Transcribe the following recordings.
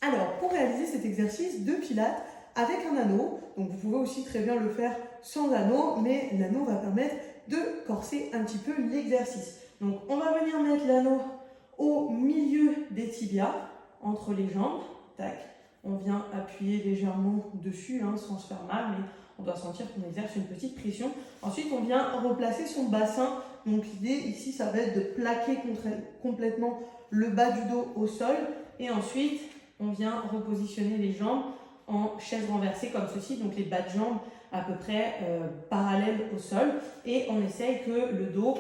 Alors, pour réaliser cet exercice de pilates avec un anneau, donc vous pouvez aussi très bien le faire sans anneau, mais l'anneau va permettre de corser un petit peu l'exercice. Donc, on va venir mettre l'anneau au milieu des tibias, entre les jambes. Tac. On vient appuyer légèrement dessus, sans se faire mal, mais on doit sentir qu'on exerce une petite pression. Ensuite, on vient replacer son bassin. Donc, l'idée ici, ça va être de plaquer complètement le bas du dos au sol. Et ensuite, on vient repositionner les jambes en chaise renversée comme ceci, donc les bas de jambes à peu près parallèles au sol, et on essaye que le dos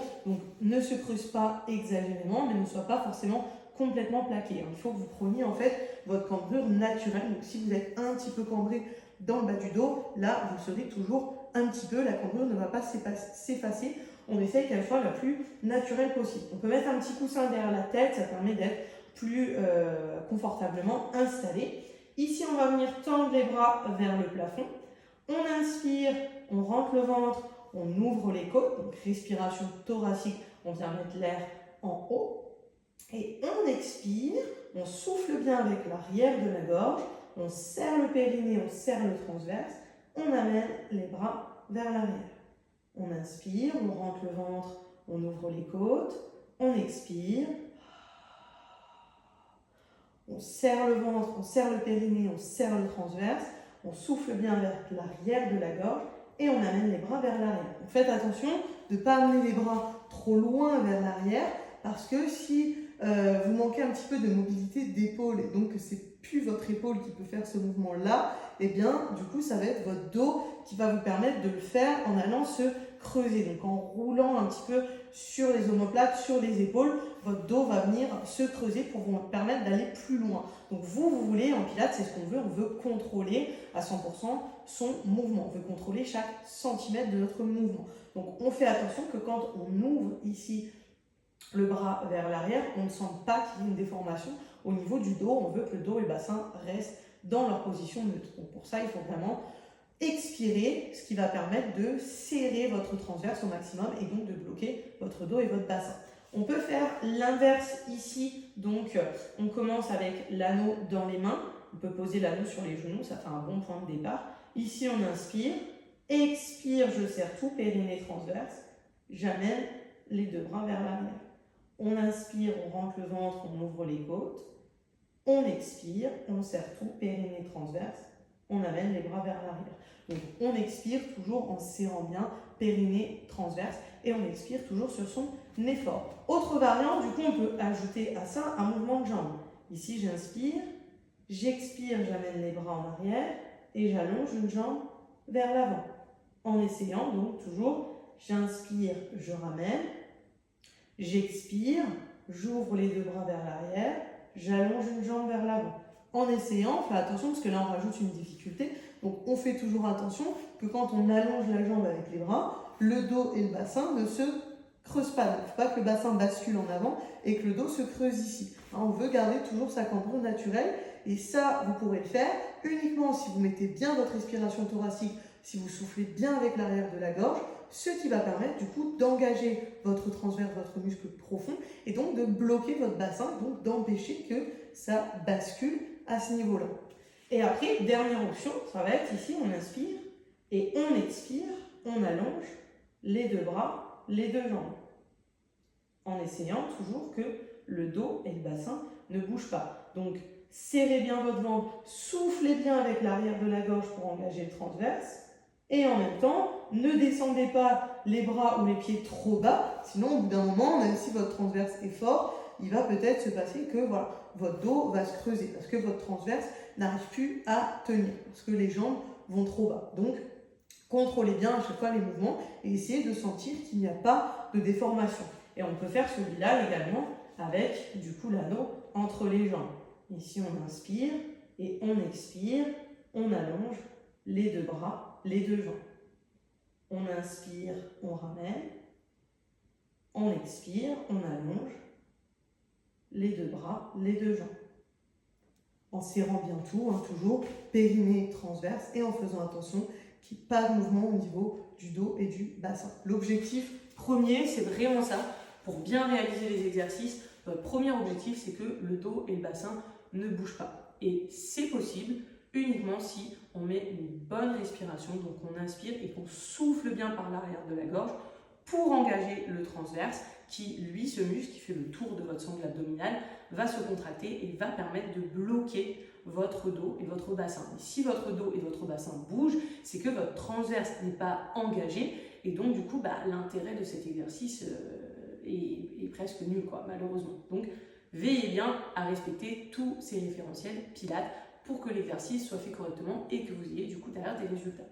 ne se creuse pas exagérément, mais ne soit pas forcément complètement plaqué. Il faut que vous preniez en fait votre cambrure naturelle. Donc si vous êtes un petit peu cambré dans le bas du dos, là vous serez toujours un petit peu, la cambrure ne va pas s'effacer. On essaye qu'elle soit la plus naturelle possible. On peut mettre un petit coussin derrière la tête, ça permet d'être plus confortablement installé. Ici, on va venir tendre les bras vers le plafond. On inspire, on rentre le ventre, on ouvre les côtes, donc respiration thoracique, on vient mettre l'air en haut. Et on expire, on souffle bien avec l'arrière de la gorge, on serre le périnée, on serre le transverse, on amène les bras vers l'arrière. On inspire, on rentre le ventre, on ouvre les côtes, on expire. On serre le ventre, on serre le périnée, on serre le transverse, on souffle bien vers l'arrière de la gorge et on amène les bras vers l'arrière. Faites attention de ne pas amener les bras trop loin vers l'arrière parce que si vous manquez un petit peu de mobilité d'épaule et donc que c'est plus votre épaule qui peut faire ce mouvement-là, et bien du coup ça va être votre dos qui va vous permettre de le faire en allant se creuser. Donc en roulant un petit peu sur les omoplates, sur les épaules, votre dos va venir se creuser pour vous permettre d'aller plus loin. Donc vous voulez, en pilates, c'est ce qu'on veut contrôler à 100% son mouvement. On veut contrôler chaque centimètre de notre mouvement. Donc on fait attention que quand on ouvre ici le bras vers l'arrière, on ne sent pas qu'il y ait une déformation au niveau du dos. On veut que le dos et le bassin restent dans leur position neutre. Donc pour ça, il faut vraiment expirer, ce qui va permettre de serrer votre transverse au maximum et donc de bloquer votre dos et votre bassin. On peut faire l'inverse ici, donc on commence avec l'anneau dans les mains, on peut poser l'anneau sur les genoux, ça fait un bon point de départ. Ici on inspire, expire, je serre tout, périnée transverse, j'amène les deux bras vers l'arrière. On inspire, on rentre le ventre, on ouvre les côtes, on expire, on serre tout, périnée transverse, on amène les bras vers l'arrière. Donc on expire toujours en serrant bien, périnée transverse, et on expire toujours sur son effort. Autre variante, du coup on peut ajouter à ça un mouvement de jambe. Ici j'inspire, j'expire, j'amène les bras en arrière, et j'allonge une jambe vers l'avant. En essayant donc toujours, j'inspire, je ramène, j'expire, j'ouvre les deux bras vers l'arrière, j'allonge une jambe vers l'avant. En essayant, faites attention parce que là on rajoute une difficulté, donc on fait toujours attention que quand on allonge la jambe avec les bras, le dos et le bassin ne se creusent pas. Il ne faut pas que le bassin bascule en avant et que le dos se creuse ici. On veut garder toujours sa cambrure naturelle et ça vous pourrez le faire uniquement si vous mettez bien votre respiration thoracique, si vous soufflez bien avec l'arrière de la gorge, ce qui va permettre du coup d'engager votre transverse, votre muscle profond et donc de bloquer votre bassin, donc d'empêcher que ça bascule à ce niveau-là. Et après, dernière option, ça va être ici, on inspire et on expire, on allonge les deux bras, les deux jambes. En essayant toujours que le dos et le bassin ne bougent pas. Donc, serrez bien votre ventre, soufflez bien avec l'arrière de la gorge pour engager le transverse. Et en même temps, ne descendez pas les bras ou les pieds trop bas, sinon au bout d'un moment, même si votre transverse est fort, il va peut-être se passer que votre dos va se creuser parce que votre transverse n'arrive plus à tenir, parce que les jambes vont trop bas. Donc, contrôlez bien à chaque fois les mouvements et essayez de sentir qu'il n'y a pas de déformation. Et on peut faire celui-là également avec du coup l'anneau entre les jambes. Ici, on inspire et on expire, on allonge les deux bras, les deux jambes. On inspire, on ramène, on expire, on allonge les deux bras, les deux jambes. En serrant bien tout, toujours périnée transverse et en faisant attention qu'il n'y ait pas de mouvement au niveau du dos et du bassin. L'objectif premier, c'est vraiment ça. Pour bien réaliser les exercices, votre premier objectif, c'est que le dos et le bassin ne bougent pas. Et c'est possible uniquement si on met une bonne respiration, donc on inspire et qu'on souffle bien par l'arrière de la gorge pour engager le transverse qui, lui, ce muscle qui fait le tour de votre sangle abdominale, va se contracter et va permettre de bloquer votre dos et votre bassin. Et si votre dos et votre bassin bougent, c'est que votre transverse n'est pas engagé et donc du coup l'intérêt de cet exercice est presque nul malheureusement. Donc veillez bien à respecter tous ces référentiels pilates pour que l'exercice soit fait correctement et que vous ayez du coup derrière des résultats.